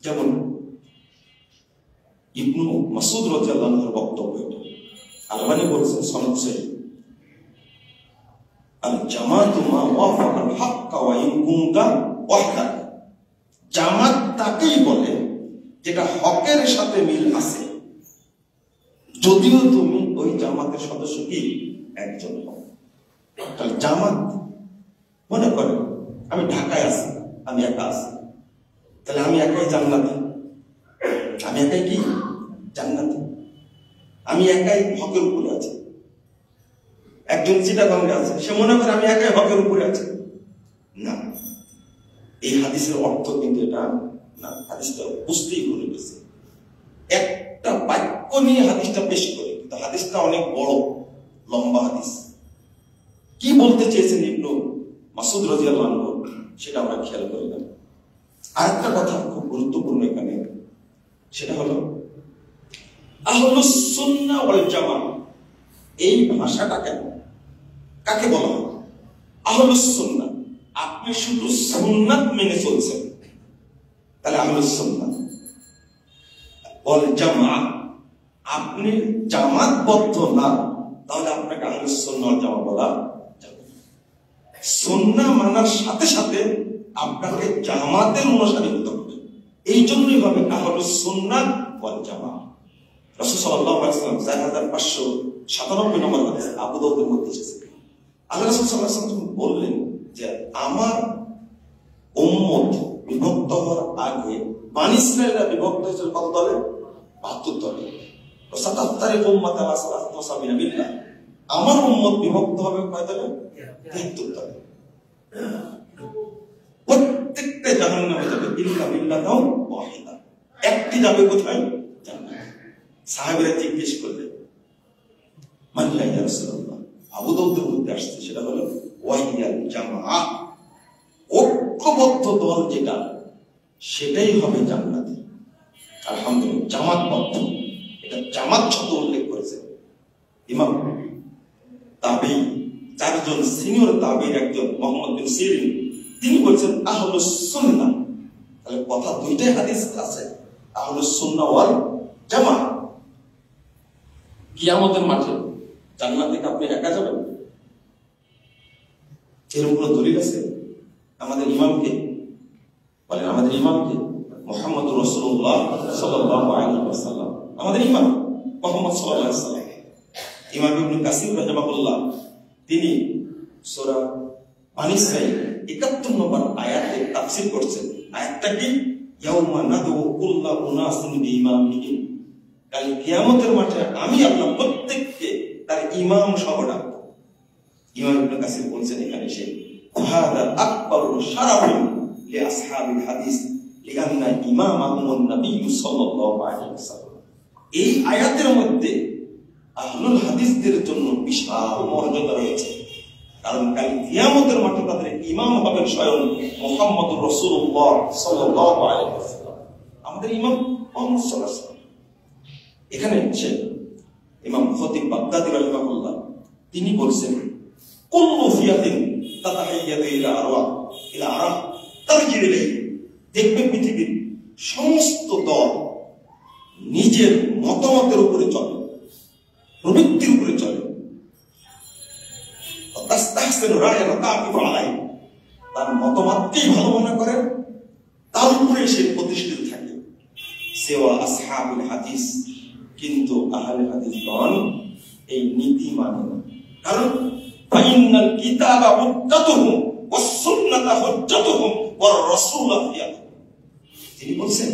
যেমন ইবনু মাসউদ রাদিয়াল্লাহু আনহুর বক্তব্য এটা, আলবানী বলেছেন সনদ সহিহ, আল জামাতু মা ওয়াফাকাল হাক্কা ওয়া ইন কুনতা ওয়াহদাক, জামাত তাকেই বলে যেটা হকের সাথে মিল আছে, যদিও তুমি ওই জামাতের সদস্য কি একজন হও। তাহলে জামাত, মনে করেন আমি ঢাকায় আছি, আমি একা আছি, তাহলে আমি একাই জান্নাতি, আমি একাই কি জান্নাতি, আমি একাই হকের উপরে আছি। একজন চিটাগঙ্গে আছে, সে মনে করে আমি একাই হকের উপরে আছি। না, এই হাদিসের অর্থ কিন্তু এটা না। হাদিসটা বুঝতেই ভুলে গেছে। একটা বাক্য নিয়ে হাদিসটা পেশ করে, কিন্তু হাদিসটা অনেক বড়, লম্বা হাদিস। কি বলতে চেয়েছেন ইবনু মাসউদ রাদিয়াল্লাহু আনহু সেটা আমরা খেয়াল করলাম। আরেকটা কথা খুব গুরুত্বপূর্ণ এখানে, সেটা হলো আহলুস সুন্নাহ ওয়াল জামাত। এই ভাষাটা কেন, কাকে বলা হয় আহলুস সুন্নাহ? আপনি শুধু সুন্নাত মেনে চলছেন, তাহলে আহলুস সুন্নাহ ওয়াল জামাত। আপনি জামাতবদ্ধ না, তাহলে আপনাকে আহলুস সুন্নাহ ওয়াল জামাত বলা যাবে না। সুন্নাহ মানার সাথে সাথে আপনাকে জামাতের অনুসারী হতে হবে। এই জন্যই হবে আহলুস সুন্নাহ ওয়াল জামাত। রাসূল সাল্লাল্লাহু আলাইহি ওয়াসাল্লাম 4597 নম্বর হাদিস আবু দাউদের মধ্যে এসেছে। আল্লাহ রাসূল সাল্লাল্লাহু আলাইহি ওয়াসাল্লাম বললেন যে আমার উম্মত বিভক্ত হওয়ার আগে বনী ইসরাঈলরা বিভক্ত হয়েছিল কত দলে? 72 দলে। আমার উম্মত বিভক্ত হবে কয় দলে? 73 দলে। প্রত্যেকটা জাহান্নামে যাবে, ইল্লা মিল্লাতাও ওয়াহিদা। একটি যাবে কোথায়? জান্নাতে। সাহাবীরা জিজ্ঞেস করলেন মাল্লা ইয়া রাসূলুল্লাহ, আবু দাউদের মধ্যে আসছে, সেটা হলো ওয়াহিয়াল জামাআহ, ঐক্যবদ্ধ দল যেটা, সেটাই হবে জান্নাতি। আলহামদুলিল্লাহ, জামাতবদ্ধ, এটা জামাত শব্দ উল্লেখ করেছে ইমাম তাবেঈ, চারজন সিনিয়র তাবেঈর একজন মুহাম্মদ বিন সিরিন, তিনি বলছেন আহলুস সুন্নাহ। তাহলে কথা দুইটাই হাদিস আছে, আহলুস সুন্নাহ ওয়াল জামাত। কিয়ামতের মাঠে জান্নাতে আপনি একা যাবেন? এরকম কোন দলিল আছে? আমাদের ইমামকে বলেন, আমাদের ইমামকে মুহাম্মদুর রাসূলুল্লাহ সাল্লাল্লাহু আলাইহি ওয়াসাল্লাম, আমাদের ইমাম মুহাম্মদ সাল্লাল্লাহু আলাইহি ওয়াসাল্লাম। ইমাম ইবনে কাসির রাহিমাহুল্লাহ তিনি সূরা বনী ইসরাঈল 71 নম্বর আয়াতে তাফসীর করছেন। আয়াতটা কি? ইয়াউমা নাদউ কুল্লা উনাসিন বিইমামিহিম, কাল কিয়ামতের মাঠে আমি আল্লাহ প্রত্যেককে তার ইমাম সহ ডাকব। ইমাম ইবনে কাসির বলছেন এখানে সে হাদা আকবারু শারাফুন লিআসহাবিল হাদিস লিআন্না ইমামাহুমুন নবী সাল্লাল্লাহু আলাইহি ওয়াসাল্লাম। এই আয়াতের মধ্যে আহলুল হাদিসদের জন্য বিশাল মর্যাদা রয়েছে, কারণ কাল কিয়ামতের মাঠে তাদের ইমাম হবেন স্বয়ং মুহাম্মদুর রাসূলুল্লাহ সাল্লাল্লাহু আলাইহি ওয়াসাল্লাম, আমাদের ইমাম মুহাম্মদ সাল্লাল্লাহু আলাইহি ওয়াসাল্লাম। এখানে ইমাম খতিব বাগদাদী রাহিমাহুল্লাহ তিনি বলছেন কুল্লু ফিয়াতিন তাতাহাইয়াতু ইলা আরা তারজি ইলাইহি। দেখবেন পৃথিবীর সমস্ত দল নিজের মতামতের উপরে চলে, প্রবৃত্তির উপরে চলে। তাস্তাহসিনু রায়না তাকিবু আলাইহি, তার মতামতকেই ভালো মনে করে, তার উপরে সে প্রতিষ্ঠিত থাকে। সেওয়া আসহাবুল হাদিস, কিন্তু আহলে হাদিসগণ এই নীতি মানে না। কারণ ফাইনাল কিতাবা হুজ্জাতুহুম ওয়াস সুন্নাতু হুজ্জাতুহুম ওয়ার রাসূলু ফিয়াতুহুম। তিনি বলছেন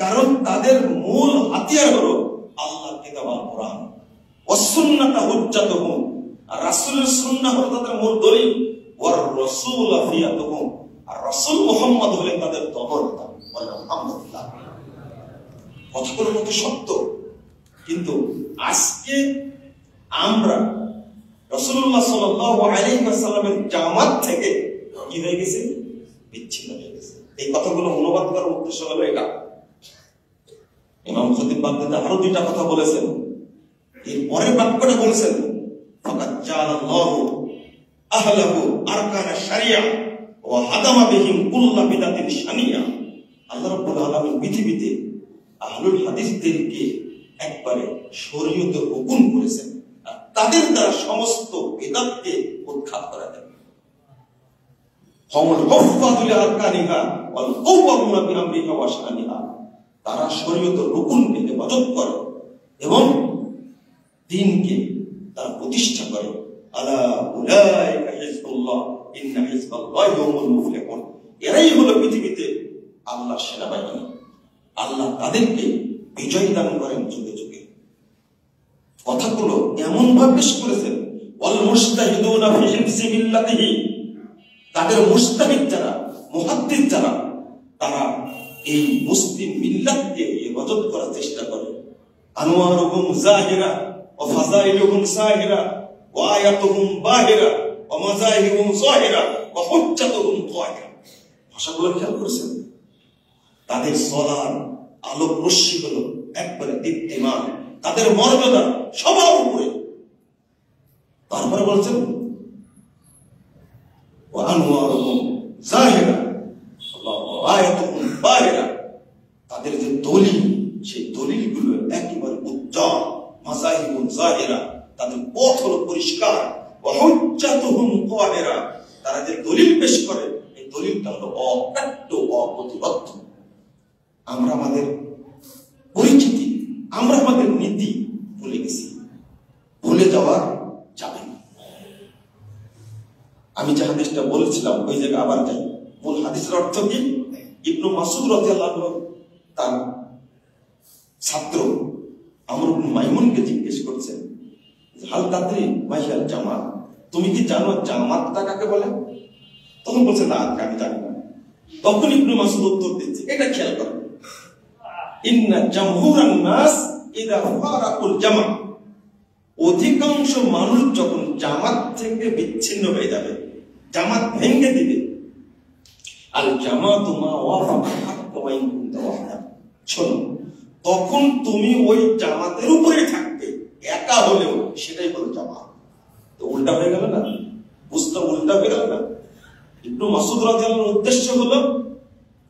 কারণ তাদের মূল হাতিয়ার হলো আল্লাহর কিতাব আল কোরআন, ওয়াস সুন্নাতু হুজ্জাতুহুম, আর রাসূলের সুন্নাহ হলো তাদের মূল দলিল, ওয়ার রাসূলু ফিয়াতুহুম, আর রাসূল মুহাম্মদ হলেন তাদের দলনেতা। আলহামদুলিল্লাহ, কথাগুলো কত সত্য। কিন্তু আজকে আমরা রাসূলুল্লাহ সাল্লাল্লাহু আলাইহি ওয়াসাল্লামের জামাত থেকে কি হয়ে গেছে? বিচ্ছিন্ন হয়ে গেছে। এই কথাগুলো অনুবাদ করার উদ্দেশ্য হলো এটা। ইমাম খতিব বাগদাদী আরো দুইটা কথা বলেছেন। এর পরের বাক্যটা বলেছেন ফাকাদ জাআলাল্লাহু আহলাহু আরকান আশ-শারিয়া ওয়া হাদামা বিহিম কুল্লা বিদাতিন শানিয়া। আল্লাহ রাব্বুল আলামিন পৃথিবীতে আহলুল হাদিসদেরকে একবারে শরীয়তের হুকুম করেছেন, তাদের দ্বারা সমস্ত বিদআতকে উৎখাত করা যায়। হুমুল হুফাযুল আরকানিহা ওয়াল কুওয়ামুনা বিআমরিহা ওয়া শানিহা, তারা শরীয়তের হুকুমকে হেফাজত করে এবং দ্বীনকে তারা প্রতিষ্ঠা করে। আলা উলাইকা হিজবুল্লাহ ইন্না হিজবাল্লাহি হুমুল মুফলিহুন। এরাই হলো পৃথিবীতে আল্লাহর সেনাবাহিনী। আল্লাহ তাদেরকে বিজয় দান করেন যুগে যুগে। কথাগুলো এমন ভাবে পেশ করেছেন ওয়াল মুজতাহিদুনা ফি হিফজি মিল্লাতিহি, তাদের মুজতাহিদ যারা, মুহাদ্দিস যারা, তারা এই মুসলিম মিল্লাতকে হেফাজত করার চেষ্টা করে। আনওয়ারুহুম জাহিরা ওয়া ফাযাইলুহুম সাহিরা ওয়া আয়াতুহুম বাহিরা ওয়া মাযাহিবুহুম যাহিরা ওয়া হুজ্জাতুহুম কাহিরা। ভাষাগুলো খেয়াল করেছেন? তাদের চলার আলোক রশ্মি হলো একবারে দীপ্তিমান, তাদের মর্যাদা সবার উপরে। তারপরে বলছেন ওয়া আনওয়ারুহুম জাহিরা ওয়া আয়াতুহুম বাহিরা, তাদের যে দলিল, সেই দলিলগুলো একেবারে উজ্জ্বল। মাযাহিবুন যাহিরা, তাদের পথ হলো পরিষ্কার। ওয়া হুজ্জাতুহুম কাহিরা, তারা যে দলিল পেশ করে এই দলিলটা হলো অকাট্য, অপ্রতিবদ্ধ। আমরা আমাদের পরিচিতি, আমরা আমাদের নীতি ভুলে গেছি, ভুলে যাওয়া যাবে না। আমি যে হাদিসটা বলেছিলাম ওই জায়গায় আবার যাই। মূল হাদিসের অর্থ কি? ইবনু মাসউদ রাদিয়াল্লাহু আনহু তার ছাত্র আমর ইবনে মাইমুনকে জিজ্ঞেস করছেন, হাল তাদরি মা হিয়াল জামাত, তুমি কি জানো জামাতটা কাকে বলে? তখন বলছে না, আমি জানি না। তখন ইবনু মাসউদ উত্তর দিচ্ছে, এটা খেয়াল করো, ইন্না জামহুরান নাস ইযা ফারাকুল জামাত, অধিকাংশ মানুষ যখন জামাত থেকে বিচ্ছিন্ন হয়ে যাবে, জামাত ভেঙে দিবে, আল জামাতু মা ওয়াফাকা হাক্কা ওয়া ইন কুনতা ওয়াহদা, শোনো, তখন তুমি ওই জামাতের উপরে থাকবে, একা হলেও, সেটাই হলো জামাত। তো উল্টা হয়ে গেল না? বুঝতে উল্টা হয়ে গেল না? ইবনু মাসউদ রাদিয়াল্লাহু আনহুর উদ্দেশ্য হলো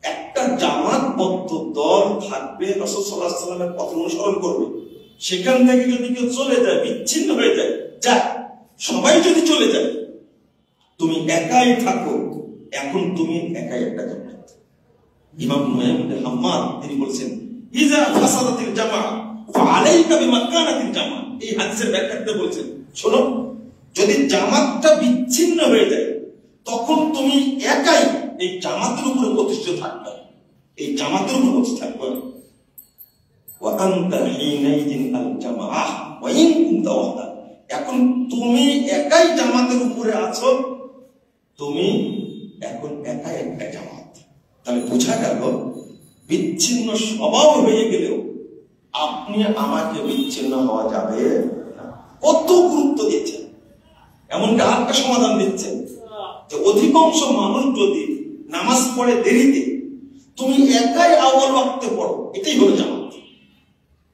একটা জামাতবদ্ধ দল থাকবে, রাসূল সাল্লাল্লাহু আলাইহি ওয়াসাল্লামের পথ অনুসরণ করবে। সেখান থেকে যদি কেউ চলে যায়, বিচ্ছিন্ন হয়ে যায়, সবাই যদি চলে যায়, তুমি একাই থাকো, এখন তুমি একাই একটা জামাত। ইমাম নুয়াইম বিন হাম্মাদ তিনি বলছেন, ইযা ফাসাদাতিল জামা ফাআলাইকা বিমাকানাতিল জামা। এই হাদিসের ব্যাখ্যাতে বলছেন, শোনো, যদি জামাতটা বিচ্ছিন্ন হয়ে যায়, তখন তুমি একাই এই জামাতের উপরে প্রতিষ্ঠিত থাকবে, এই জামাতের উপরে প্রতিষ্ঠিত থাকবে। ওয়া আনতা হিনাইদিন আল জামাআহ ওয়া ইন কুনতা ওয়াহদা, এখন তুমি একাই জামাতের উপরে আছো, তুমি এখন একাই একটা জামাত। তাহলে বোঝা গেল, বিচ্ছিন্ন স্বভাব হয়ে গেলেও আপনি আমাকে বিচ্ছিন্ন হওয়া যাবে না। কত গুরুত্ব দিচ্ছেন, এমনকি আরেকটা সমাধান দিচ্ছেন যে অধিকাংশ মানুষ যদি নামাজ পড়ে দেরিতে, তুমি একাই আউয়াল ওয়াক্তে পড়ো, এটাই হলো জামাত।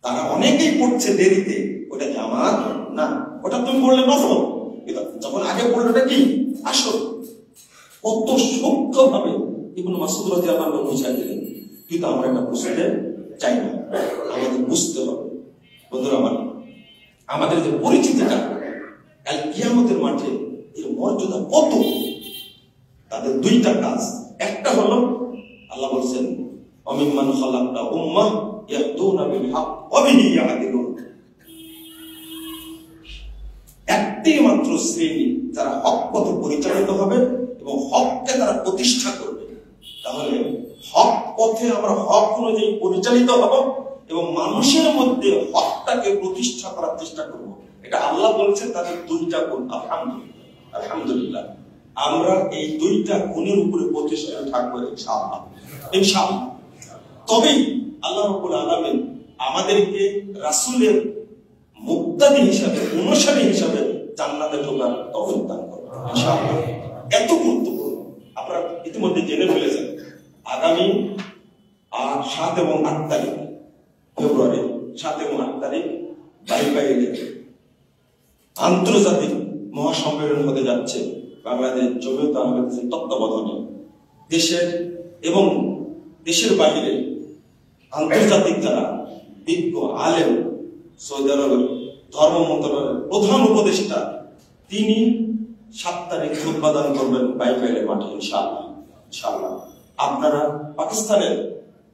তারা অনেকেই পড়ছে দেরিতে, ওটা জামাত না, ওটা তুমি পড়লে নফল, যখন আগে পড়লে ওটা কি আসল। কত সূক্ষ্মভাবে ইবনে মাসউদ রাদিয়াল্লাহু আনহু বুঝিয়ে দিলেন, কিন্তু আমরা এটা বুঝতে চাই না। আমাদের বুঝতে হবে বন্ধুরা আমার, আমাদের যে পরিচিতিটা কাল কিয়ামতের মাঠে এর মর্যাদা কত। তাদের দুইটা কাজ, একটা হলো আল্লাহ বলছেন অমিম্মান খালাকনা উম্মাহ ইয়াহদুনা বিল হক ওয়া বিহি ইয়াদিলুন, একটি মাত্র শ্রেণী যারা হক পথে পরিচালিত হবে এবং হককে তারা প্রতিষ্ঠা করবে। তাহলে হক পথে আমরা হক অনুযায়ী পরিচালিত হব এবং মানুষের মধ্যে হকটাকে প্রতিষ্ঠা করার চেষ্টা করব। এটা আল্লাহ বলছেন তাদের দুইটা গুণ। আলহামদুলিল্লাহ, আলহামদুলিল্লাহ, আমরা এই দুইটা গুণের উপরে প্রতিষ্ঠিত থাকবো ইনশাআল্লাহ, ইনশাআল্লাহ। তবেই আল্লাহ রাব্বুল আলামিন আমাদেরকে রাসূলের মুক্তাদি হিসাবে, অনুসারী হিসাবে জান্নাতে ঢোকার তৌফিক দান করবেন ইনশাআল্লাহ। এত গুরুত্বপূর্ণ, আপনারা ইতিমধ্যে জেনে ফেলেছেন, আগামী 7 এবং 8 তারিখ ফেব্রুয়ারি, 7 এবং 8 তারিখ বাইবাইলে আন্তর্জাতিক মহাসম্মেলন হতে যাচ্ছে বাংলাদেশ জমিয়ত আহমেদের তত্ত্বাবধানে। দেশের এবং দেশের বাইরে আন্তর্জাতিক যারা বিজ্ঞ আলেম, সৌদি আরবের ধর্ম মন্ত্রণালয়ের প্রধান উপদেষ্টা, তিনি 7 তারিখ খুতবা দান করবেন বাইবাইলে মাঠে ইনশাআল্লাহ, ইনশাআল্লাহ। আপনারা পাকিস্তানের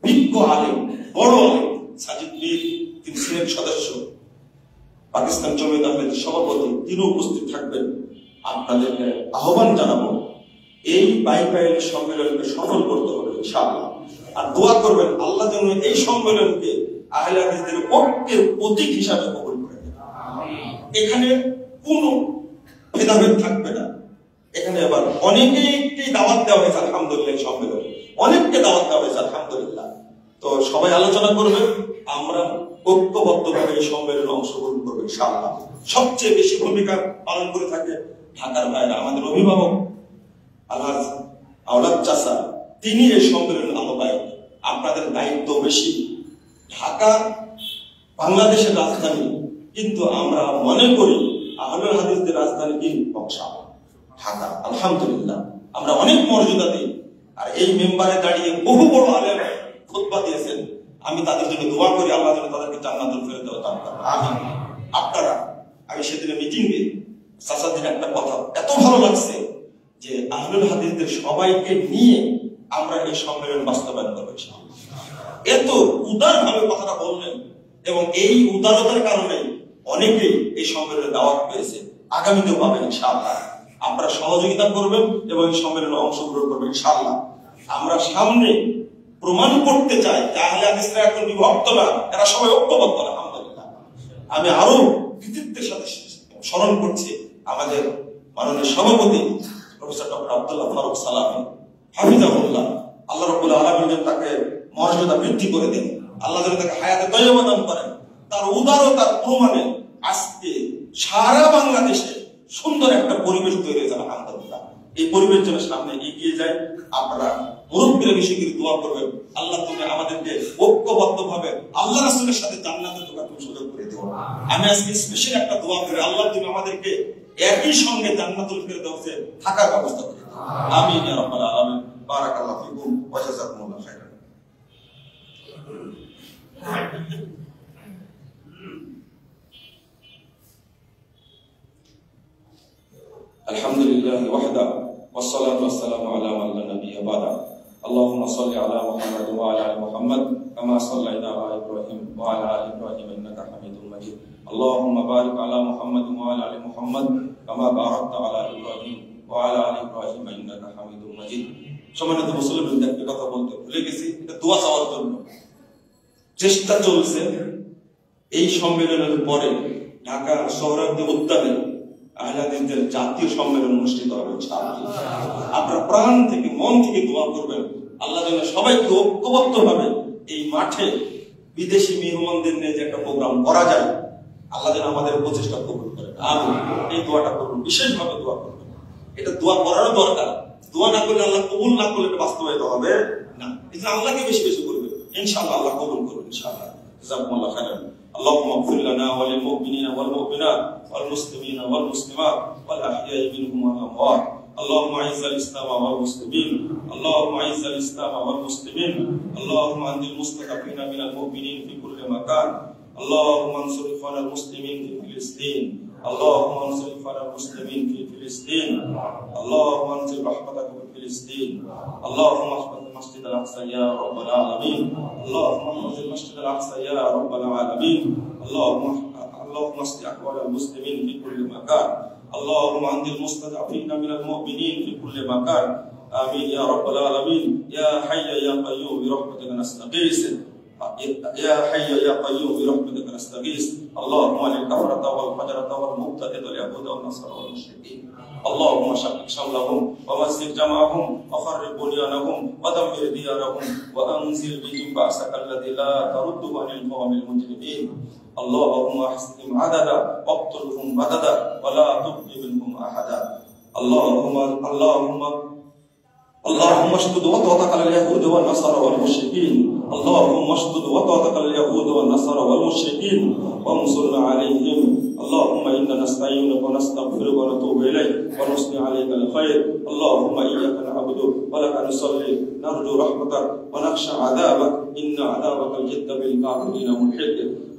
বিজ্ঞ আলেম, বড় আলেম সাজিদ মীর, তিনি সিনেট সদস্য, পাকিস্তান জমিয়ত আহমেদের সভাপতি, তিনি উপস্থিত থাকবেন। আপনাদেরকে আহ্বান জানাবো, এই বাইবাইল সম্মেলনকে সফল করতে হবে ইনশাআল্লাহ। আর দোয়া করবেন আল্লাহ যেন এই সম্মেলনকে আহলে হাদিসদের ঐক্যের প্রতীক হিসাবে কবুল করেন। এখানে কোন ভেদাভেদ থাকবে না। এখানে আবার অনেকেই দাওয়াত দেওয়া হয়েছে আলহামদুলিল্লাহ, সম্মেলনে অনেককে দাওয়াত দেওয়া হয়েছে আলহামদুলিল্লাহ। তো সবাই আলোচনা করবে, আমরা ঐক্যবদ্ধভাবে এই সম্মেলনে অংশগ্রহণ করবো ইনশাআল্লাহ। সবচেয়ে বেশি ভূমিকা পালন করে থাকে ঢাকার ভাইরা, আমাদের অভিভাবক আলহাজ আওলাদ চাচা, তিনি এই সম্মেলনের আহ্বায়ক। আপনাদের দায়িত্ব বেশি। ঢাকা বাংলাদেশের রাজধানী, কিন্তু আমরা মনে করি আহলুল হাদিসদের রাজধানী কি? বক্সা, ঢাকা। আলহামদুলিল্লাহ আমরা অনেক মর্যাদা দিই। আর এই মেম্বারে দাঁড়িয়ে বহু বড় আলেম খুতবা দিয়েছেন, আমি তাদের জন্য দোয়া করি আল্লাহ যেন তাদেরকে জান্নাতুল ফেরদাউস দান করেন। আমিন। আপনারা, আমি সেদিনে মিটিংয়ে চাচাদের একটা কথা এত ভালো লাগছে যে আহলুল হাদিসদের সবাইকে নিয়ে আমরা এই সম্মেলন বাস্তবায়ন করবো। এত উদারভাবে কথাটা বললেন, এবং এই উদারতার কারণে অনেকেই এই সম্মেলনে দাওয়াত পেয়েছে, আগামীতেও পাবেন ইনশাআল্লাহ। আপনারা সহযোগিতা করবেন এবং এই সম্মেলনে অংশগ্রহণ করবেন ইনশাআল্লাহ। আমরা সামনে প্রমাণ করতে চাই যে আহলে হাদিসরা এখন বিভক্ত না, এরা সবাই ঐক্যবদ্ধ। আলহামদুলিল্লাহ। আমি আরো কৃতিত্বের সাথে স্মরণ করছি আমাদের মাননীয় সভাপতি প্রফেসর ডক্টর আব্দুল্লাহ ফারুক সালামী হাফিজাহুল্লাহ। আল্লাহ রাব্বুল আলামিন যেন তাকে মর্যাদা বৃদ্ধি করে দেন, আল্লাহ যেন তাকে হায়াতে তয়্যবা দান করেন। তার উদারতার প্রমাণে আজকে সারা বাংলাদেশে সুন্দর একটা পরিবেশ তৈরি হয়েছে আলহামদুলিল্লাহ। এই পরিবেশ যেন সামনে এগিয়ে যায়। আপনারা মুরব্বীরা বেশি করে দোয়া করবেন, আল্লাহ তুমি আমাদেরকে ঐক্যবদ্ধভাবে আল্লাহ রাসূলের সাথে জান্নাতে ঢোকার সুযোগ করে দিও। আমি আজকে স্পেশাল একটা দোয়া করি, আল্লাহ তুমি আমাদেরকে একই সঙ্গে জান্নাতুল ফেরদাউসে থাকার ব্যবস্থা করে দিও। আমিন ইয়া রাব্বাল আলামিন। বারাকাল্লাহু ফিকুম ওয়া জাযাকুমুল্লাহু খাইরান। আলহামদুলিল্লাহি ওয়াহদা ওয়াসসালাতু ওয়াসসালামু আলা মান লা নাবিয়্যা বা'দা। আল্লাহুম্মা সাল্লি আলা মুহাম্মাদ ওয়া আলা আলি মুহাম্মাদ কামা সাল্লাইতা আলা ইব্রাহিম ওয়া আলা আলি ইব্রাহিম ইন্নাকা হামিদুম মাজিদ। আল্লাহুম্মা বারিক আলা মুহাম্মাদ ওয়া আলা আলি মুহাম্মাদ কামা বারাকতা আলা ইব্রাহিম ওয়া আলা আলি ইব্রাহিম ইন্নাকা হামিদুম মাজিদ। সম্মানিত মুসলিমদের একটা কথা বলতে ভুলে গেছি, এটা দোয়া চাওয়ার জন্য চেষ্টা চলছে। এই সম্মেলনের পরে ঢাকা সোহরাওয়ার্দী উদ্যানে আহলে হাদিসদের জাতীয় সম্মেলন অনুষ্ঠিত হবে ইনশাআল্লাহ। আপনারা প্রাণ থেকে মন থেকে দোয়া করবেন, আল্লাহ যেন সবাইকে ঐক্যবদ্ধভাবে এই মাঠে বিদেশি মেহমানদের নিয়ে যে একটা প্রোগ্রাম করা যায়, আল্লাহ যেন আমাদের প্রচেষ্টা কবুল করেন। আমিন। এই দোয়াটা করুন, বিশেষভাবে দোয়া করবেন। এটা দোয়া করারও দরকার। দোয়া না করলে, আল্লাহ কবুল না করলে এটা বাস্তবায়িত হবে না। এই জন্য আল্লাহকে বেশি বেশি করবেন, ইনশাআল্লাহ আল্লাহ কবুল করবেন ইনশাআল্লাহ। জাযাকুমুল্লাহু খাইরান। اللهم اغفر لنا وللمؤمنين والمؤمنات والمسلمين والمسلمات والأحياء منهم والأموات. اللهم اعز الإسلام والمسلمين، اللهم اعز الإسلام والمسلمين، اللهم انزل المستضعفين من المؤمنين في كل مكان، اللهم انصر إخوان المسلمين في فلسطين، اللهم انصر إخوان المسلمين في فلسطين، اللهم انزل رحمتك في فلسطين، اللهم احفظ المسجد الأقصى يا رب العالمين، اللهم احفظ المسجد الأقصى يا رب العالمين، اللهم اصلح أحوال المسلمين في كل مكان، اللهم انزل المستضعفين من المؤمنين في كل مكان. آمين يا رب العالمين. يا حي يا قيوم برحمتك نستغيث، يا حي يا قيوم برحمتك نستغيث. اللهم للكفرة والفجرة والمبتدئة واليهود والنصارى والمشركين، اللهم شقق شملهم ومزق جمعهم وخرب بنيانهم ودمر ديارهم وانزل بهم بأسك الذي لا ترده عن القوم المجرمين. اللهم احصهم عددا واقتلهم بددا ولا تبق منهم احدا. اللهم اشدد وطأتك على اليهود والنصارى والمشركين، اللهم اشدد وطأتك على اليهود والنصارى والمشركين وانصرنا عليهم. اللهم انا نستعينك ونستغفرك ونتوب اليك ونثني عليك الخير. اللهم اياك نعبد ولك نصلي، نرجو رحمتك ونخشى عذابك، ان عذابك الجد بالكافرين ملحق.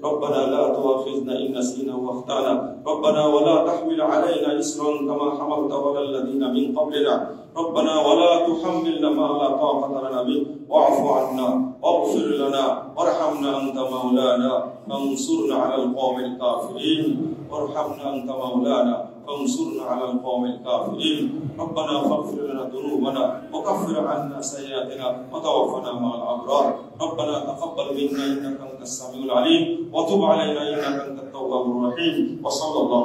ربنا لا تؤاخذنا ان نسينا واخطانا، ربنا ولا تحمل علينا إصرا كما حملت على الذين من قبلنا، ربنا ولا تحملنا ما لا طاقة لنا به، واعف عنا واغفر لنا وارحمنا انت مولانا فانصرنا على القوم الكافرين، وارحمنا انت مولانا فانصرنا على القوم الكافرين. ربنا فاغفر لنا ذنوبنا وكفر عنا سيئاتنا وتوفنا مع الابرار. ربنا تقبل منا انك انت السميع العليم وتب علينا انك انت التواب الرحيم. وصلى الله